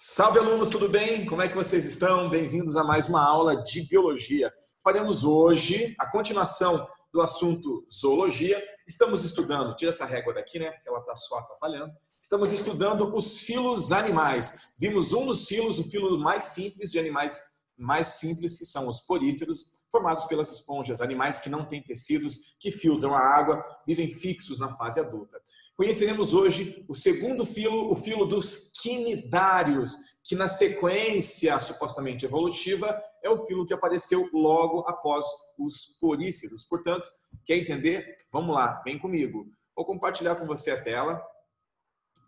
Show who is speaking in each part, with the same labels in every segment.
Speaker 1: Salve, alunos, tudo bem? Como é que vocês estão? Bem-vindos a mais uma aula de biologia. Faremos hoje a continuação do assunto zoologia. Estamos estudando, tira essa régua daqui, né? Porque ela está só atrapalhando. Estamos estudando os filos animais. Vimos um dos filos, o filo mais simples de animais mais simples, que são os poríferos, formados pelas esponjas, animais que não têm tecidos, que filtram a água, vivem fixos na fase adulta. Conheceremos hoje o segundo filo, o filo dos quinidários, que na sequência supostamente evolutiva é o filo que apareceu logo após os poríferos. Portanto, quer entender? Vamos lá, vem comigo. Vou compartilhar com você a tela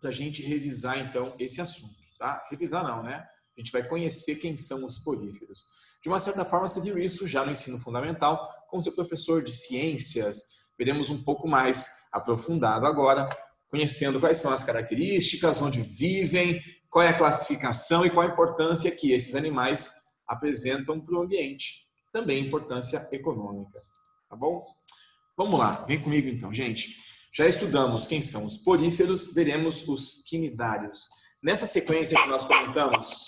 Speaker 1: para a gente revisar então esse assunto, tá? Revisar não, né? A gente vai conhecer quem são os poríferos. De uma certa forma, você viu isso já no ensino fundamental, com seu professor de ciências. Veremos um pouco mais aprofundado agora, conhecendo quais são as características, onde vivem, qual é a classificação e qual a importância que esses animais apresentam para o ambiente. Também importância econômica, tá bom? Vamos lá, vem comigo então, gente. Já estudamos quem são os poríferos, veremos os quinidários. Nessa sequência que nós comentamos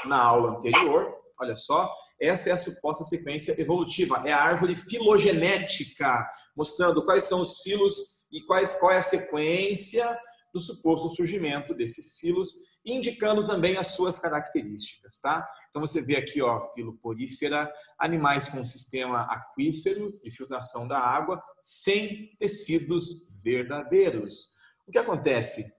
Speaker 1: na aula anterior, olha só, essa é a suposta sequência evolutiva, é a árvore filogenética, mostrando quais são os filos e qual é a sequência do suposto surgimento desses filos, indicando também as suas características, tá? Então você vê aqui, ó, filo porífera, animais com sistema aquífero de filtração da água, sem tecidos verdadeiros. O que acontece?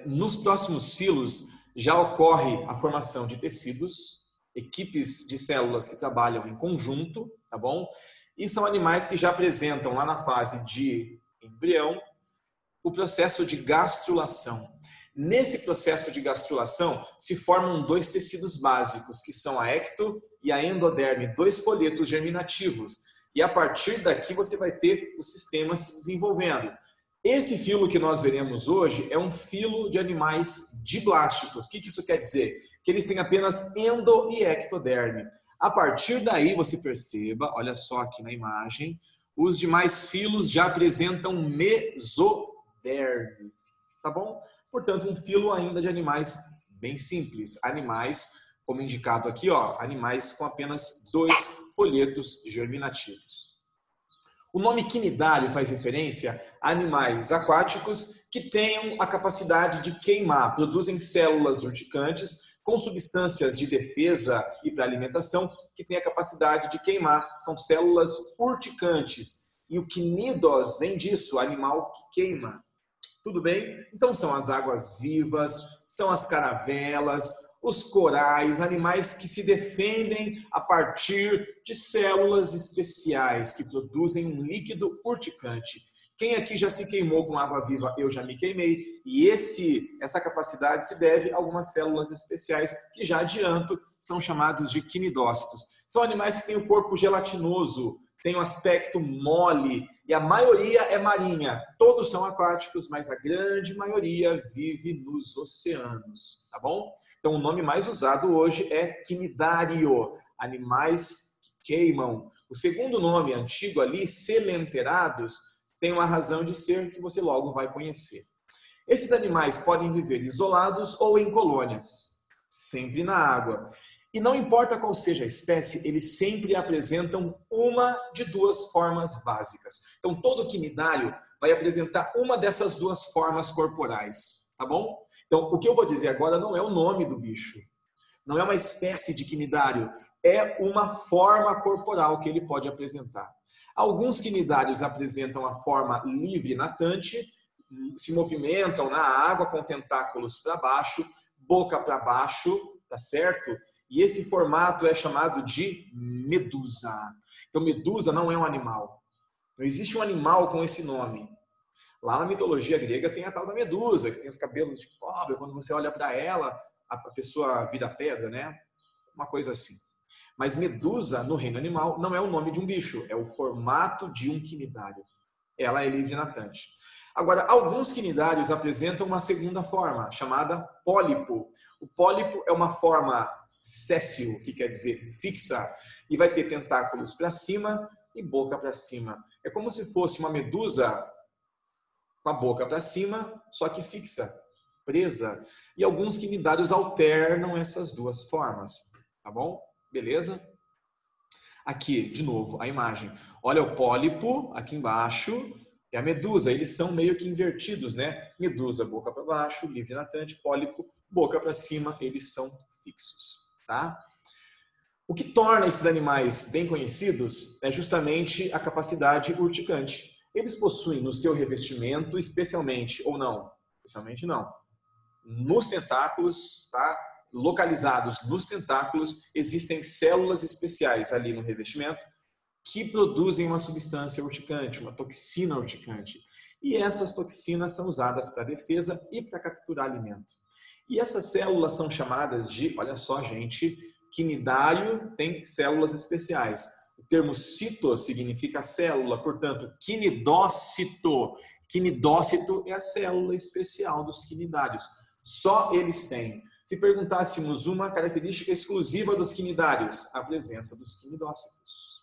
Speaker 1: Nos próximos filos já ocorre a formação de tecidos, equipes de células que trabalham em conjunto, tá bom? E são animais que já apresentam lá na fase de embrião o processo de gastrulação. Nesse processo de gastrulação se formam dois tecidos básicos, que são a ecto e a endoderme, dois folhetos germinativos. E a partir daqui você vai ter o sistema se desenvolvendo. Esse filo que nós veremos hoje é um filo de animais diblásticos. O que isso quer dizer? Que eles têm apenas endo e ectoderme. A partir daí, você perceba, olha só aqui na imagem, os demais filos já apresentam mesoderme, tá bom? Portanto, um filo ainda de animais bem simples. Animais, como indicado aqui, ó, animais com apenas dois folhetos germinativos. O nome quinidário faz referência a animais aquáticos que tenham a capacidade de queimar, produzem células urticantes com substâncias de defesa e para alimentação que têm a capacidade de queimar. São células urticantes. E o quinidos vem disso, animal que queima. Tudo bem? Então são as águas vivas, são as caravelas, os corais, animais que se defendem a partir de células especiais que produzem um líquido urticante. Quem aqui já se queimou com água viva? Eu já me queimei. E essa capacidade se deve a algumas células especiais que, já adianto, são chamados de quinidócitos. São animais que têm o corpo gelatinoso, têm um aspecto mole e a maioria é marinha. Todos são aquáticos, mas a grande maioria vive nos oceanos, tá bom? Então o nome mais usado hoje é quinidário, animais que queimam. O segundo nome antigo ali, selenterados, tem uma razão de ser que você logo vai conhecer. Esses animais podem viver isolados ou em colônias, sempre na água. E não importa qual seja a espécie, eles sempre apresentam uma de duas formas básicas. Então, todo quinidário vai apresentar uma dessas duas formas corporais, tá bom? Então, o que eu vou dizer agora não é o nome do bicho, não é uma espécie de quinidário, é uma forma corporal que ele pode apresentar. Alguns quinidários apresentam a forma livre natante, se movimentam na água com tentáculos para baixo, boca para baixo, tá certo? E esse formato é chamado de medusa. Então, medusa não é um animal. Não existe um animal com esse nome. Lá na mitologia grega tem a tal da medusa, que tem os cabelos de cobra. Quando você olha para ela, a pessoa vira pedra, né? Uma coisa assim. Mas medusa, no reino animal, não é o nome de um bicho. É o formato de um quinidário. Ela é livre natante. Agora, alguns quinidários apresentam uma segunda forma, chamada pólipo. O pólipo é uma forma séssil, que quer dizer fixa, e vai ter tentáculos para cima e boca para cima. É como se fosse uma medusa com a boca para cima, só que fixa, presa. e alguns quinidários alternam essas duas formas, tá bom? Beleza? Aqui, de novo, a imagem. Olha o pólipo aqui embaixo e a medusa. Eles são meio que invertidos, né? Medusa, boca para baixo, livre natante, pólipo, boca para cima, eles são fixos, tá? O que torna esses animais bem conhecidos é justamente a capacidade urticante. Eles possuem no seu revestimento, especialmente não, nos tentáculos, tá? Localizados nos tentáculos, existem células especiais ali no revestimento que produzem uma substância urticante, uma toxina urticante. E essas toxinas são usadas para defesa e para capturar alimento. E essas células são chamadas de, olha só, gente, quinidário tem células especiais. O termo cito significa célula, portanto, quinidócito. Quinidócito é a célula especial dos quinidários. Só eles têm. Se perguntássemos uma característica exclusiva dos quinidários, a presença dos quinidócitos.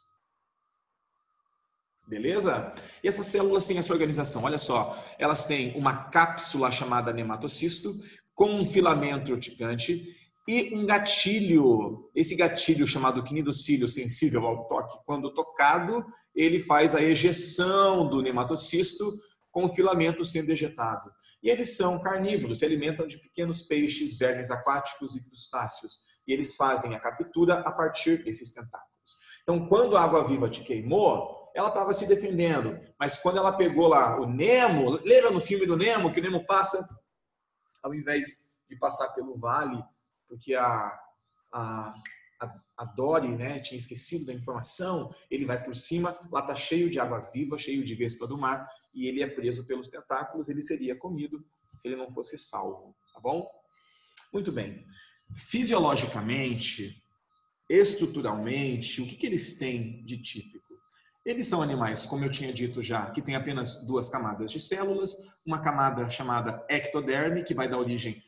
Speaker 1: Beleza? E essas células têm essa organização, olha só. Elas têm uma cápsula chamada nematocisto, com um filamento urticante e um gatilho. Esse gatilho chamado quinidocílio sensível ao toque, quando tocado, ele faz a ejeção do nematocisto com o filamento sendo ejetado. E eles são carnívoros, se alimentam de pequenos peixes, vermes aquáticos e crustáceos. E eles fazem a captura a partir desses tentáculos. Então, quando a água-viva te queimou, ela estava se defendendo. Mas quando ela pegou lá o Nemo, lembra no filme do Nemo, que o Nemo passa, ao invés de passar pelo vale, porque a Dory, né, tinha esquecido da informação, ele vai por cima, lá está cheio de água viva, cheio de vespa do mar, e ele é preso pelos tentáculos, ele seria comido se ele não fosse salvo, tá bom? Muito bem. Fisiologicamente, estruturalmente, o que eles têm de típico? Eles são animais, como eu tinha dito já, que têm apenas duas camadas de células, uma camada chamada ectoderme, que vai dar origem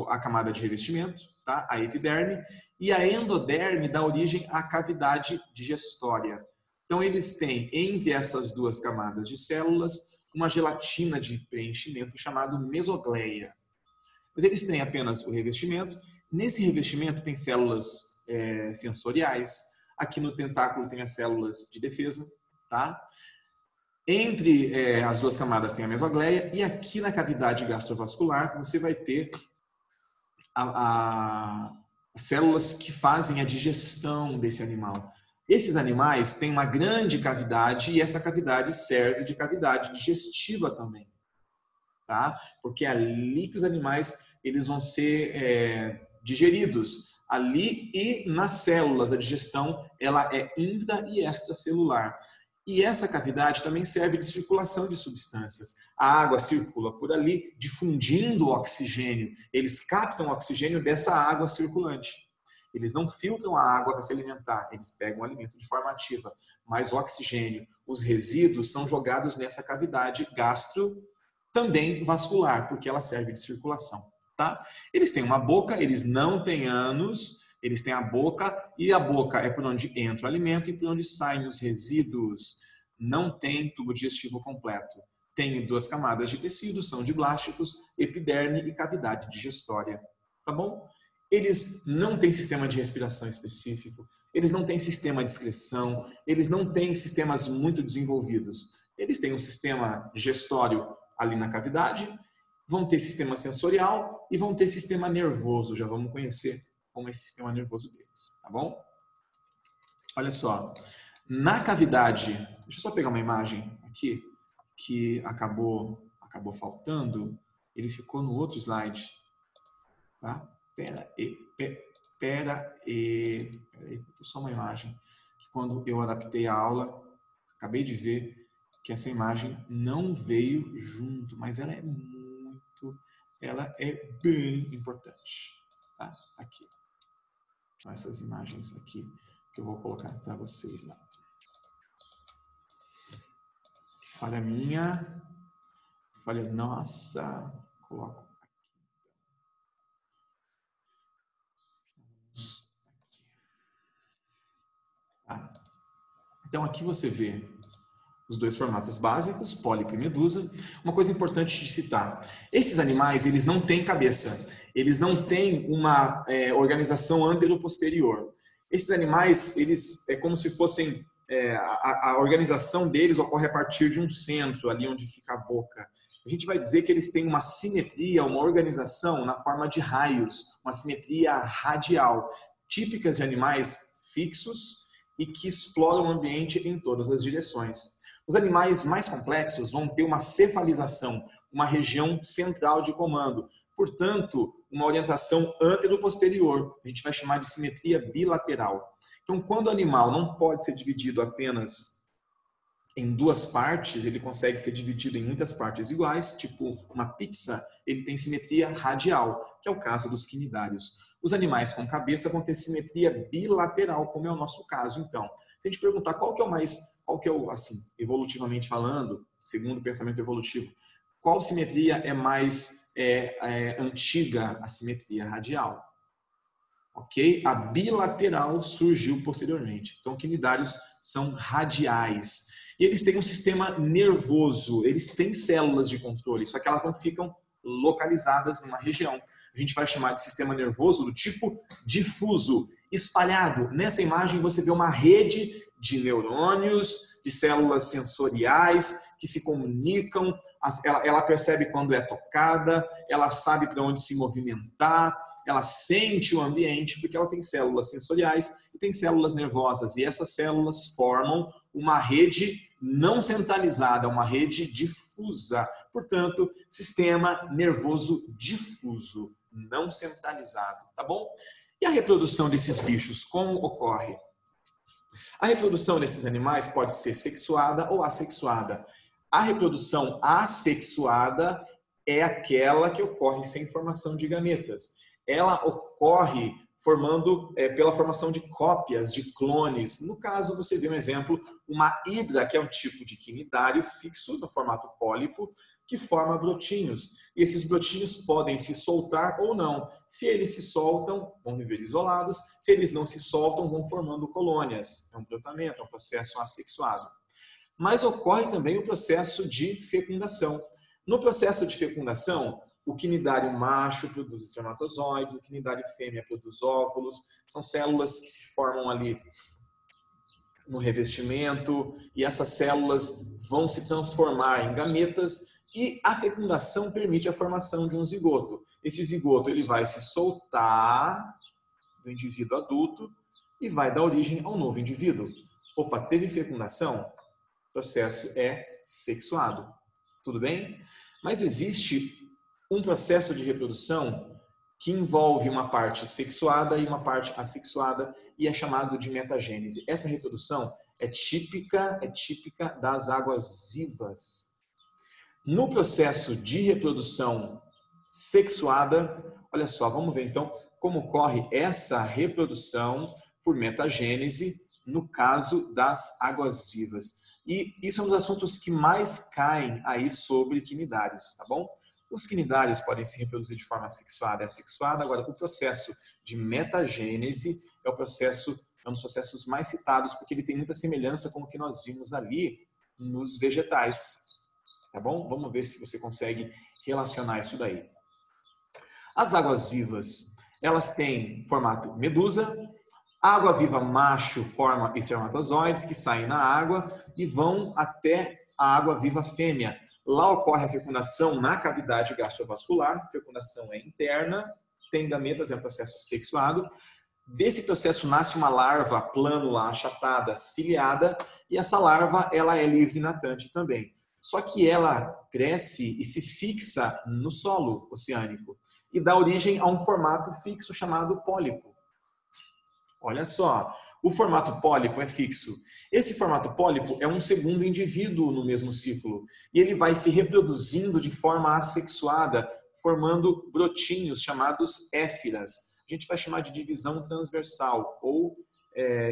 Speaker 1: à camada de revestimento, tá? A epiderme, e a endoderme dá origem à cavidade digestória. Então, eles têm, entre essas duas camadas de células, uma gelatina de preenchimento chamado mesogleia. Mas eles têm apenas o revestimento. Nesse revestimento tem células sensoriais. Aqui no tentáculo tem as células de defesa, tá? Entre as duas camadas tem a mesogleia e aqui na cavidade gastrovascular você vai ter células que fazem a digestão desse animal. Esses animais têm uma grande cavidade e essa cavidade serve de cavidade digestiva também, tá? Porque é ali que os animais eles vão ser digeridos. Ali e nas células, a digestão ela é intra e extracelular. E essa cavidade também serve de circulação de substâncias. A água circula por ali, difundindo o oxigênio. Eles captam o oxigênio dessa água circulante. Eles não filtram a água para se alimentar, eles pegam o alimento de forma ativa. Mas o oxigênio, os resíduos são jogados nessa cavidade gastro, também vascular, porque ela serve de circulação. Tá? Eles têm uma boca, eles não têm ânus, eles têm a boca, e a boca é por onde entra o alimento e por onde saem os resíduos. Não tem tubo digestivo completo. Tem duas camadas de tecido, são de blásticos, epiderme e cavidade digestória. Tá bom? Eles não têm sistema de respiração específico, eles não têm sistema de excreção, eles não têm sistemas muito desenvolvidos. Eles têm um sistema digestório ali na cavidade, vão ter sistema sensorial e vão ter sistema nervoso. Já vamos conhecer como é esse sistema nervoso deles, tá bom? Olha só, na cavidade, deixa eu só pegar uma imagem aqui que acabou faltando, ele ficou no outro slide, tá? Pera aí, só uma imagem que quando eu adaptei a aula, acabei de ver que essa imagem não veio junto, mas ela é bem importante, tá? Aqui. Então, essas imagens aqui que eu vou colocar para vocês lá. Falha minha, falha nossa, coloco aqui. Tá. Então aqui você vê os dois formatos básicos, pólipo e medusa. Uma coisa importante de citar, esses animais eles não têm cabeça, eles não têm uma organização antero-posterior. Esses animais, eles é como se fossem, a organização deles ocorre a partir de um centro, ali onde fica a boca. A gente vai dizer que eles têm uma simetria, uma organização na forma de raios, uma simetria radial, típicas de animais fixos e que exploram o ambiente em todas as direções. Os animais mais complexos vão ter uma cefalização, uma região central de comando, portanto, uma orientação antero-posterior, a gente vai chamar de simetria bilateral. Então, quando o animal não pode ser dividido apenas em duas partes, ele consegue ser dividido em muitas partes iguais, tipo uma pizza, ele tem simetria radial, que é o caso dos quinidários. Os animais com cabeça vão ter simetria bilateral, como é o nosso caso, então. Se a gente perguntar qual que é o, assim, evolutivamente falando, segundo o pensamento evolutivo, qual simetria é mais antiga? A simetria radial. Ok? A bilateral surgiu posteriormente. Então, quinidários são radiais. E eles têm um sistema nervoso, eles têm células de controle, só que elas não ficam localizadas numa região. A gente vai chamar de sistema nervoso do tipo difuso, espalhado. Nessa imagem você vê uma rede de neurônios, de células sensoriais que se comunicam, ela percebe quando é tocada, ela sabe para onde se movimentar, ela sente o ambiente porque ela tem células sensoriais e tem células nervosas. E essas células formam uma rede não centralizada, uma rede difusa. Portanto, sistema nervoso difuso, não centralizado, tá bom? E a reprodução desses bichos, como ocorre? A reprodução desses animais pode ser sexuada ou assexuada. A reprodução assexuada é aquela que ocorre sem formação de gametas. Ela ocorre pela formação de cópias, de clones. No caso, você vê um exemplo, uma hidra, que é um tipo de quinidário fixo, no formato pólipo, que forma brotinhos. E esses brotinhos podem se soltar ou não. Se eles se soltam, vão viver isolados. Se eles não se soltam, vão formando colônias. É um brotamento, é um processo assexuado. Mas ocorre também o processo de fecundação. No processo de fecundação, o quinidário macho produz espermatozoides, o quinidário fêmea produz óvulos, são células que se formam ali no revestimento e essas células vão se transformar em gametas e a fecundação permite a formação de um zigoto. Esse zigoto ele vai se soltar do indivíduo adulto e vai dar origem ao novo indivíduo. Opa, teve fecundação? O processo é sexuado. Tudo bem? Mas existe um processo de reprodução que envolve uma parte sexuada e uma parte assexuada e é chamado de metagênese. Essa reprodução é típica das águas vivas. No processo de reprodução sexuada, olha só, vamos ver então como ocorre essa reprodução por metagênese no caso das águas vivas. E isso é um dos assuntos que mais caem aí sobre quinidários, tá bom? Os quinidários podem se reproduzir de forma sexuada e assexuada. Agora, o processo de metagênese é um dos processos mais citados, porque ele tem muita semelhança com o que nós vimos ali nos vegetais. Tá bom? Vamos ver se você consegue relacionar isso daí. As águas vivas, elas têm formato medusa. A água viva macho forma espermatozoides que saem na água e vão até a água viva fêmea. Lá ocorre a fecundação na cavidade gastrovascular, a fecundação é interna, tem gametas, é um processo sexuado. Desse processo nasce uma larva plânula, achatada, ciliada, e essa larva ela é livre natante também. Só que ela cresce e se fixa no solo oceânico e dá origem a um formato fixo chamado pólipo. Olha só, o formato pólipo é fixo. Esse formato pólipo é um segundo indivíduo no mesmo ciclo. E ele vai se reproduzindo de forma assexuada, formando brotinhos chamados éfiras. A gente vai chamar de divisão transversal ou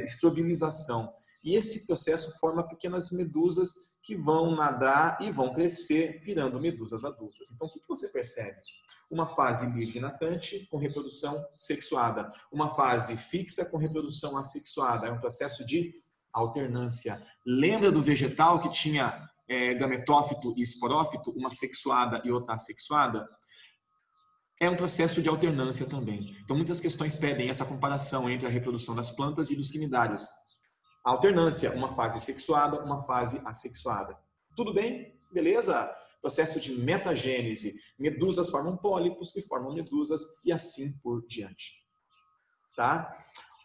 Speaker 1: estrobilização. E esse processo forma pequenas medusas que vão nadar e vão crescer, virando medusas adultas. Então, o que você percebe? Uma fase livre natante com reprodução sexuada. Uma fase fixa com reprodução assexuada. É um processo de Alternância. Lembra do vegetal que tinha gametófito e esporófito, uma sexuada e outra assexuada? É um processo de alternância também. Então, muitas questões pedem essa comparação entre a reprodução das plantas e dos quinidários. A alternância, uma fase sexuada, uma fase assexuada. Tudo bem? Beleza? Processo de metagênese. Medusas formam pólipos que formam medusas e assim por diante. Tá?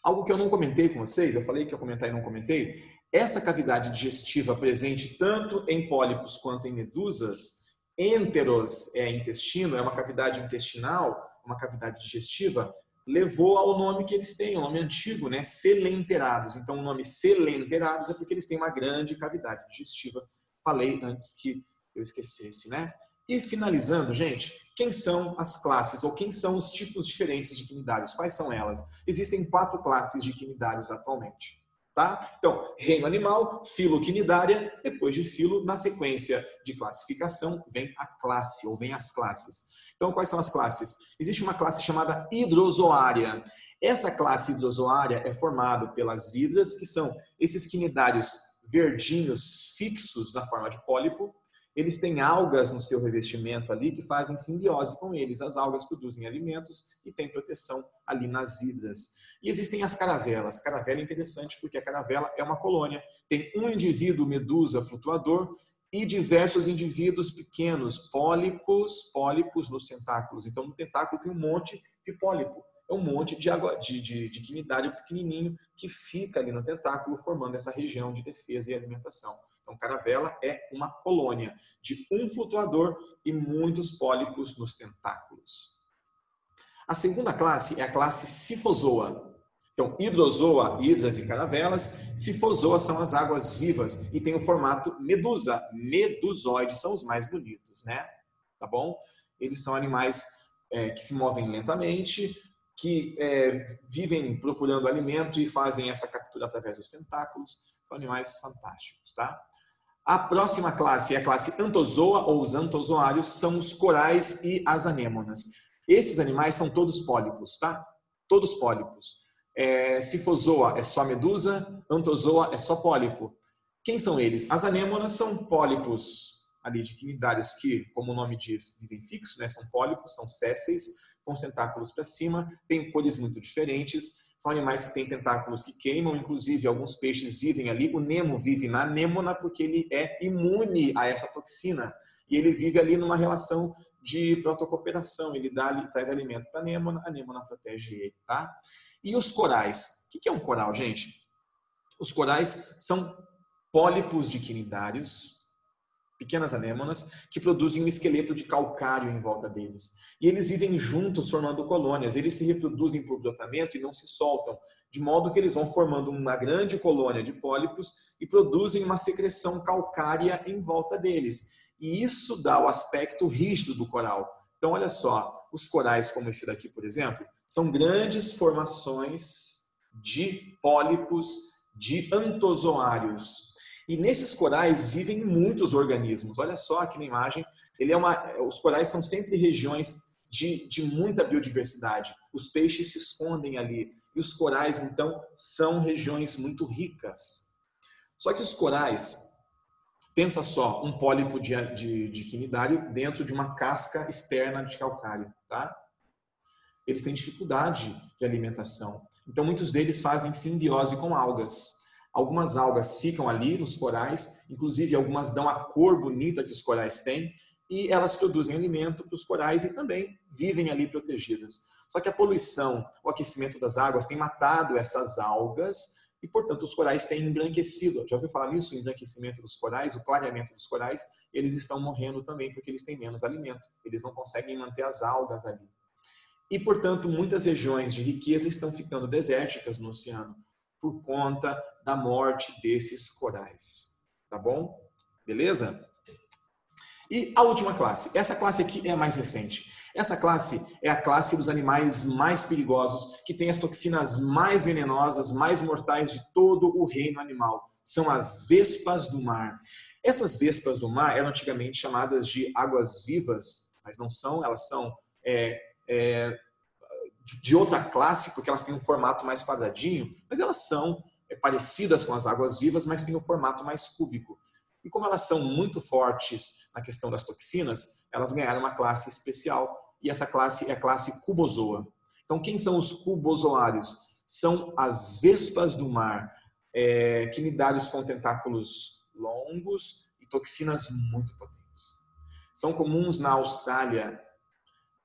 Speaker 1: Algo que eu não comentei com vocês, eu falei que ia comentar e não comentei, essa cavidade digestiva presente tanto em pólipos quanto em medusas, enteros é intestino, é uma cavidade intestinal, uma cavidade digestiva, levou ao nome que eles têm, o nome antigo, né? Selenterados. Então, o nome selenterados é porque eles têm uma grande cavidade digestiva. Falei antes que eu esquecesse, né? E finalizando, gente, quem são as classes ou quem são os tipos diferentes de quinidários? Quais são elas? Existem 4 classes de quinidários atualmente. Tá? Então, reino animal, filoquinidária, depois de filo, na sequência de classificação, vem a classe, ou vem as classes. Então, quais são as classes? Existe uma classe chamada hidrozoária. Essa classe hidrozoária é formada pelas hidras, que são esses quinidários verdinhos fixos na forma de pólipo. Eles têm algas no seu revestimento ali que fazem simbiose com eles. As algas produzem alimentos e têm proteção ali nas hidras. E existem as caravelas. Caravela é interessante porque a caravela é uma colônia. Tem um indivíduo medusa flutuador e diversos indivíduos pequenos, pólipos nos tentáculos. Então, no tentáculo tem um monte de pólipo. É um monte de quinidário pequenininho que fica ali no tentáculo, formando essa região de defesa e alimentação. Então, caravela é uma colônia de um flutuador e muitos pólipos nos tentáculos. A segunda classe é a classe sifozoa. Então, hidrozoa, hidras e caravelas. Sifozoa são as águas vivas e tem o formato medusa. Medusoides são os mais bonitos, né? Tá bom? Eles são animais que se movem lentamente, que vivem procurando alimento e fazem essa captura através dos tentáculos. São animais fantásticos, tá? A próxima classe é a classe antozoa, ou os antozoários, são os corais e as anêmonas. Esses animais são todos pólipos, tá? Todos pólipos. Sifozoa é só medusa, antozoa é só pólipo. Quem são eles? As anêmonas são pólipos ali de quinidários que, como o nome diz, vivem fixos, né? São pólipos, são sésseis, com os tentáculos para cima, têm cores muito diferentes. São animais que têm tentáculos que queimam, inclusive alguns peixes vivem ali. O Nemo vive na anêmona porque ele é imune a essa toxina. E ele vive ali numa relação de protocooperação. Ele traz alimento para a anêmona protege ele, tá? E os corais? O que é um coral, gente? Os corais são pólipos de quinidários, pequenas anêmonas, que produzem um esqueleto de calcário em volta deles. E eles vivem juntos, formando colônias. Eles se reproduzem por brotamento e não se soltam, de modo que eles vão formando uma grande colônia de pólipos e produzem uma secreção calcária em volta deles. E isso dá o aspecto rígido do coral. Então, olha só, os corais como esse daqui, por exemplo, são grandes formações de pólipos, de antozoários. E nesses corais vivem muitos organismos. Olha só aqui na imagem, os corais são sempre regiões de muita biodiversidade. Os peixes se escondem ali. E os corais, então, são regiões muito ricas. Só que os corais, pensa só, um pólipo de quinidário dentro de uma casca externa de calcário, tá? Eles têm dificuldade de alimentação. Então, muitos deles fazem simbiose com algas. Algumas algas ficam ali nos corais, inclusive algumas dão a cor bonita que os corais têm, e elas produzem alimento para os corais e também vivem ali protegidas. Só que a poluição, o aquecimento das águas tem matado essas algas e, portanto, os corais têm embranquecido. Já ouviu falar nisso? O embranquecimento dos corais, o clareamento dos corais, eles estão morrendo também porque eles têm menos alimento. Eles não conseguem manter as algas ali. E, portanto, muitas regiões de riqueza estão ficando desérticas no oceano por conta da morte desses corais. Tá bom? Beleza? E a última classe. Essa classe aqui é a mais recente. Essa classe é a classe dos animais mais perigosos, que tem as toxinas mais venenosas, mais mortais de todo o reino animal. São as vespas do mar. Essas vespas do mar eram antigamente chamadas de águas-vivas, mas não são, elas são de outra classe, porque elas têm um formato mais quadradinho, mas elas são parecidas com as águas-vivas, mas têm um formato mais cúbico. E como elas são muito fortes na questão das toxinas, elas ganharam uma classe especial. E essa classe é a classe cubozoa. Então, quem são os cubozoários? São as vespas do mar, quinidários com tentáculos longos e toxinas muito potentes. São comuns na Austrália,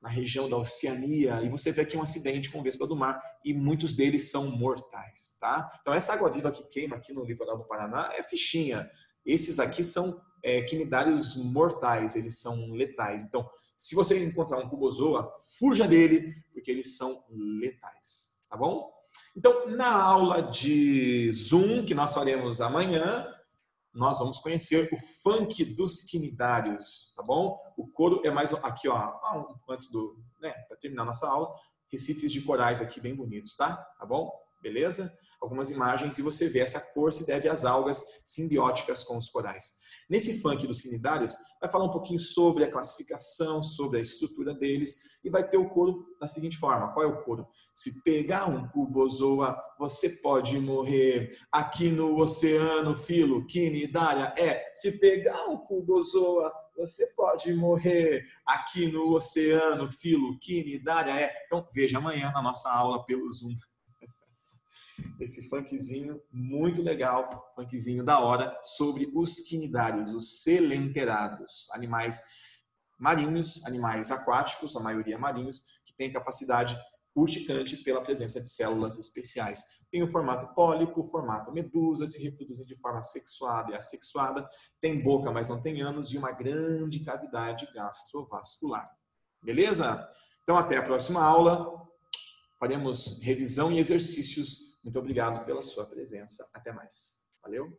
Speaker 1: na região da Oceania, e você vê aqui um acidente com vespa do mar, e muitos deles são mortais, tá? Então, essa água-viva que queima aqui no litoral do Paraná é fichinha. Esses aqui são quinidários mortais, eles são letais. Então, se você encontrar um cubozoa, fuja dele, porque eles são letais, tá bom? Então, na aula de Zoom, que nós faremos amanhã, nós vamos conhecer o funk dos quinidários, tá bom? O coro é mais aqui, ó, antes para terminar nossa aula, recifes de corais aqui bem bonitos, tá bom? Beleza? Algumas imagens e você vê essa cor se deve às algas simbióticas com os corais. Nesse funk dos quinidários, vai falar um pouquinho sobre a classificação, sobre a estrutura deles e vai ter o coro da seguinte forma. Qual é o coro? Se pegar um cubozoa, você pode morrer. Aqui no oceano, filo, quinidária se pegar um cubozoa, você pode morrer. Aqui no oceano, filo, quinidária Então, veja amanhã na nossa aula pelo Zoom. Esse funkzinho muito legal, funkzinho da hora, sobre os quinidários, os selenterados, animais marinhos, animais aquáticos, a maioria marinhos, que têm capacidade urticante pela presença de células especiais. Tem o formato pólipo, formato medusa, se reproduzem de forma sexuada e assexuada, tem boca, mas não tem ânus, e uma grande cavidade gastrovascular. Beleza? Então, até a próxima aula. Faremos revisão e exercícios. Muito obrigado pela sua presença. Até mais. Valeu?